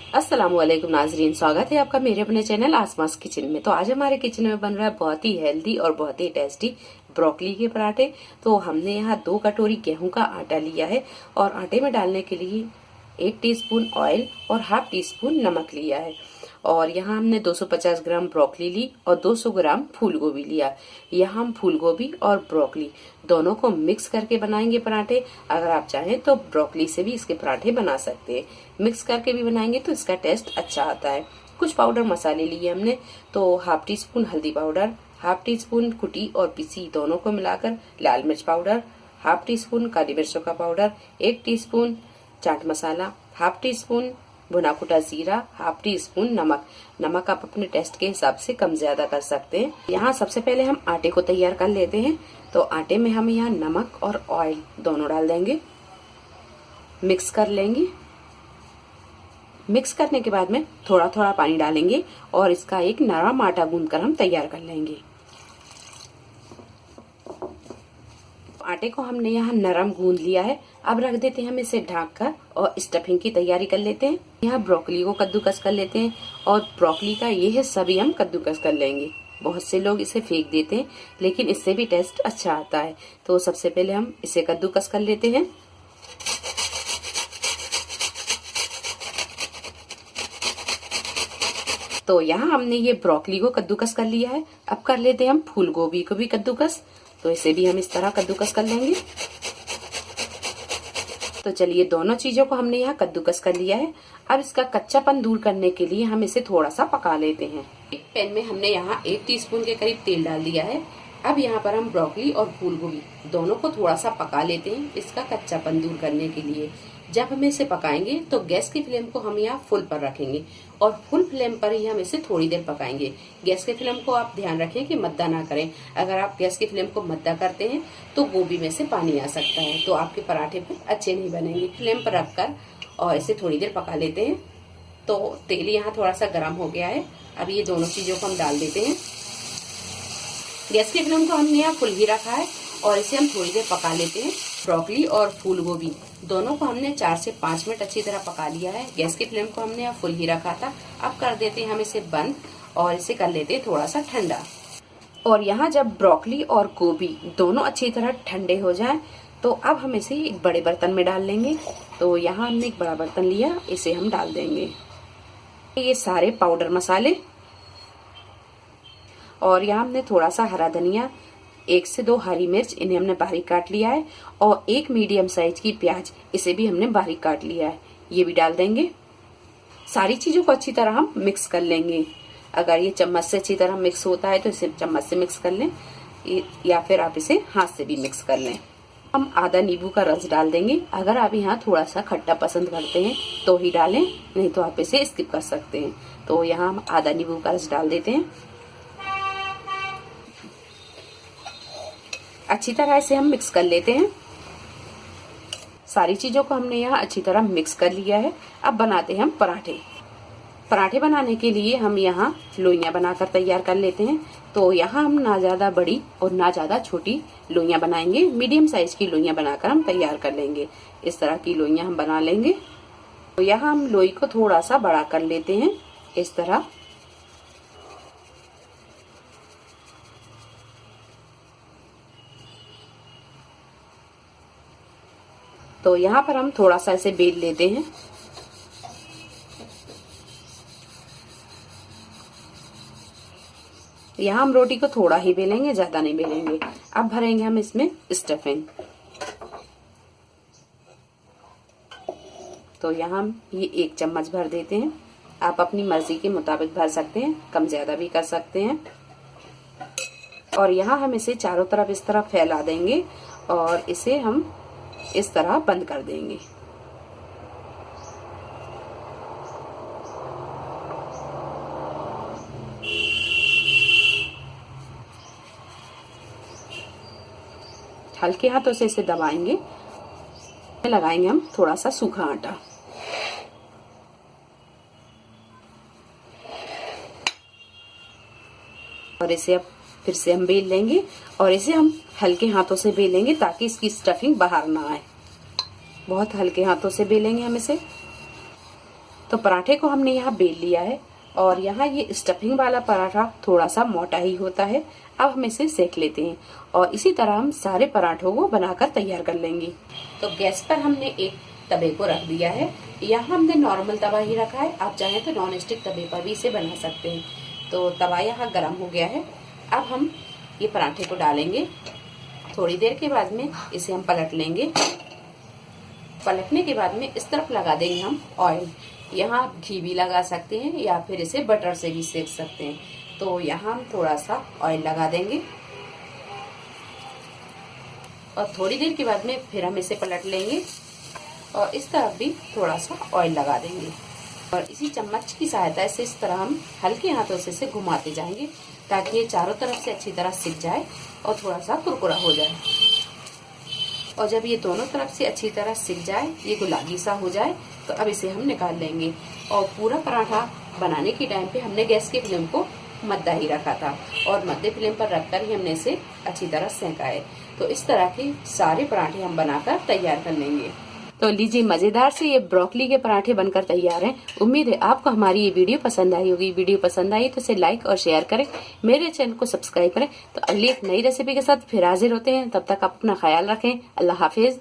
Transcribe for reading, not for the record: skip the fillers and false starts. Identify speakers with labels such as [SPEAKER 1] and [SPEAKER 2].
[SPEAKER 1] अस्सलामुअलैकुम नाजरीन, स्वागत है आपका मेरे अपने चैनल आसमास किचन में। तो आज हमारे किचन में बन रहा है बहुत ही हेल्दी और बहुत ही टेस्टी ब्रोकली के पराठे। तो हमने यहाँ 2 कटोरी गेहूं का आटा लिया है और आटे में डालने के लिए 1 टीस्पून ऑयल और हाफ टी स्पून नमक लिया है। और यहाँ हमने 250 ग्राम ब्रोकली ली और 200 ग्राम फूल गोभी लिया। यहाँ हम फूल गोभी और ब्रोकली दोनों को मिक्स करके बनाएंगे पराठे। अगर आप चाहें तो ब्रोकली से भी इसके पराठे बना सकते हैं, मिक्स करके भी बनाएंगे तो इसका टेस्ट अच्छा आता है। कुछ पाउडर मसाले लिए हमने, तो हाफ टी स्पून हल्दी पाउडर, हाफ टी स्पून कुटी और पिसी दोनों को मिलाकर लाल मिर्च पाउडर, हाफ टी स्पून काली मिर्चों का powder, 1 teaspoon chaat masala, half tea spoon भुना कुटा जीरा, हाफ टी स्पून नमक। नमक आप अपने टेस्ट के हिसाब से कम ज्यादा कर सकते हैं। यहाँ सबसे पहले हम आटे को तैयार कर लेते हैं। तो आटे में हम यहाँ नमक और ऑयल दोनों डाल देंगे, मिक्स कर लेंगे। मिक्स करने के बाद में थोड़ा थोड़ा पानी डालेंगे और इसका एक नरम आटा गूंद कर हम तैयार कर लेंगे। आटे को हमने यहाँ नरम गूंद लिया है। अब रख देते हैं हम इसे ढककर और स्टफिंग की तैयारी कर लेते हैं। यहाँ ब्रोकली को कद्दूकस कर लेते हैं और ब्रोकली का ये हिस्सा भी हम कद्दूकस कर लेंगे। बहुत से लोग इसे फेंक देते हैं, लेकिन इससे भी टेस्ट अच्छा आता है। तो सबसे पहले हम इसे कद्दूकस कर लेते हैं। तो यहाँ हमने ये ब्रोकली को कद्दूकस कर लिया है। अब कर लेते हैं हम फूल गोभी को भी कद्दूकस। तो इसे भी हम इस तरह कद्दूकस कर लेंगे। तो चलिए, दोनों चीजों को हमने यहाँ कद्दूकस कर लिया है। अब इसका कच्चापन दूर करने के लिए हम इसे थोड़ा सा पका लेते हैं। एक पैन में हमने यहाँ 1 टीस्पून के करीब तेल डाल दिया है। अब यहाँ पर हम ब्रोकली और फूल गोभी दोनों को थोड़ा सा पका लेते हैं, इसका कच्चापन दूर करने के लिए। जब हम इसे पकाएंगे तो गैस की फ्लेम को हम यहाँ फुल पर रखेंगे और फुल फ्लेम पर ही हम इसे थोड़ी देर पकाएंगे। गैस की फ्लेम को आप ध्यान रखें कि मद्दा ना करें। अगर आप गैस की फ्लेम को मद्दा करते हैं तो गोभी में से पानी आ सकता है, तो आपके पराठे पर अच्छे नहीं बनेंगे। फ्लेम पर रखकर और इसे थोड़ी देर पका लेते हैं। तो तेल यहाँ थोड़ा सा गर्म हो गया है। अब ये दोनों चीजों को हम डाल देते हैं। गैस की फ्लेम को हमने यहाँ फुल ही रखा है और इसे हम थोड़ी देर पका लेते हैं। ब्रोकली और फूल गोभी दोनों को हमने 4 से 5 मिनट अच्छी तरह पका लिया है। गैस की फ्लेम को हमने यहाँ फुल ही रखा था। अब कर देते हैं हम इसे बंद और इसे कर लेते हैं थोड़ा सा ठंडा। और यहाँ जब ब्रोकली और गोभी दोनों अच्छी तरह ठंडे हो जाएं तो अब हम इसे एक बड़े बर्तन में डाल लेंगे। तो यहाँ हमने एक बड़ा बर्तन लिया, इसे हम डाल देंगे ये सारे पाउडर मसाले। और यहाँ हमने थोड़ा सा हरा धनिया, 1 से 2 हरी मिर्च, इन्हें हमने बारीक काट लिया है। और 1 मीडियम साइज की प्याज, इसे भी हमने बारीक काट लिया है, ये भी डाल देंगे। सारी चीजों को अच्छी तरह हम मिक्स कर लेंगे। अगर ये चम्मच से अच्छी तरह मिक्स होता है तो इसे चम्मच से मिक्स कर लें, या फिर आप इसे हाथ से भी मिक्स कर लें। हम आधा नींबू का रस डाल देंगे। अगर आप यहाँ थोड़ा सा खट्टा पसंद करते हैं तो ही डालें, नहीं तो आप इसे स्किप कर सकते हैं। तो यहाँ हम आधा नींबू का रस डाल देते हैं। अच्छी तरह इसे हम मिक्स कर लेते हैं। सारी चीजों को हमने यहाँ अच्छी तरह मिक्स कर लिया है। अब बनाते हैं हम पराठे। पराठे बनाने के लिए हम यहाँ लोइयां बनाकर तैयार कर लेते हैं। तो यहाँ हम ना ज्यादा बड़ी और ना ज्यादा छोटी लोइयां बनाएंगे, मीडियम साइज की लोइयां बनाकर हम तैयार कर लेंगे। इस तरह की लोइयां हम बना लेंगे। तो यहाँ हम लोई को थोड़ा सा बड़ा कर लेते हैं, इस तरह। तो यहाँ पर हम थोड़ा सा इसे बेल लेते हैं। यहाँ हम रोटी को थोड़ा ही बेलेंगे, ज्यादा नहीं बेलेंगे। अब भरेंगे हम इसमें स्टफिंग। तो यहाँ हम ये 1 चम्मच भर देते हैं। आप अपनी मर्जी के मुताबिक भर सकते हैं, कम ज्यादा भी कर सकते हैं। और यहाँ हम इसे चारों तरफ इस तरह फैला देंगे और इसे हम इस तरह बंद कर देंगे। हल्के हाथों से इसे दबाएंगे। लगाएंगे हम थोड़ा सा सूखा आटा। और इसे अब फिर से हम बेल लेंगे और इसे हम हल्के हाथों से बेलेंगे ताकि इसकी स्टफिंग बाहर ना आए। बहुत हल्के हाथों से बेलेंगे हम इसे। तो पराठे को हमने यहाँ बेल लिया है और यहाँ ये स्टफिंग वाला पराठा थोड़ा सा मोटा ही होता है। अब हम इसे सेक लेते हैं और इसी तरह हम सारे पराठों को बनाकर तैयार कर लेंगे। तो गैस पर हमने एक तवे को रख दिया है। यहाँ हमने नॉर्मल तवा ही रखा है, आप चाहें तो नॉन स्टिक तवे पर भी इसे बना सकते हैं। तो तवा यहाँ गर्म हो गया है। अब हम ये पराठे को डालेंगे। थोड़ी देर के बाद में इसे हम पलट लेंगे। पलटने के बाद में इस तरफ लगा देंगे हम ऑयल। यहाँ आप घी भी लगा सकते हैं या फिर इसे बटर से भी सेक सकते हैं। तो यहाँ हम थोड़ा सा ऑयल लगा देंगे और थोड़ी देर के बाद में फिर हम इसे पलट लेंगे और इस तरफ भी थोड़ा सा ऑयल लगा देंगे और इसी चम्मच की सहायता से इस तरह हम हल्के हाथों से इसे घुमाते जाएंगे ताकि ये चारों तरफ से अच्छी तरह सिक जाए और थोड़ा सा कुरकुरा हो जाए। और जब ये दोनों तरफ से अच्छी तरह सिक जाए, ये गुलाबी सा हो जाए, तो अब इसे हम निकाल लेंगे। और पूरा पराठा बनाने के टाइम पे हमने गैस की फ्लेम को मद्दा ही रखा था और मध्य फ्लेम पर रखकर ही हमने इसे अच्छी तरह सेका है। तो इस तरह के सारे पराठे हम बनाकर तैयार कर लेंगे। तो लीजिए, मजेदार से ये ब्रोकली के पराठे बनकर तैयार हैं। उम्मीद है आपको हमारी ये वीडियो पसंद आई होगी। वीडियो पसंद आई तो इसे लाइक और शेयर करें, मेरे चैनल को सब्सक्राइब करें। तो अगली एक नई रेसिपी के साथ फिर हाजिर होते हैं। तब तक आप अपना ख्याल रखें। अल्लाह हाफिज।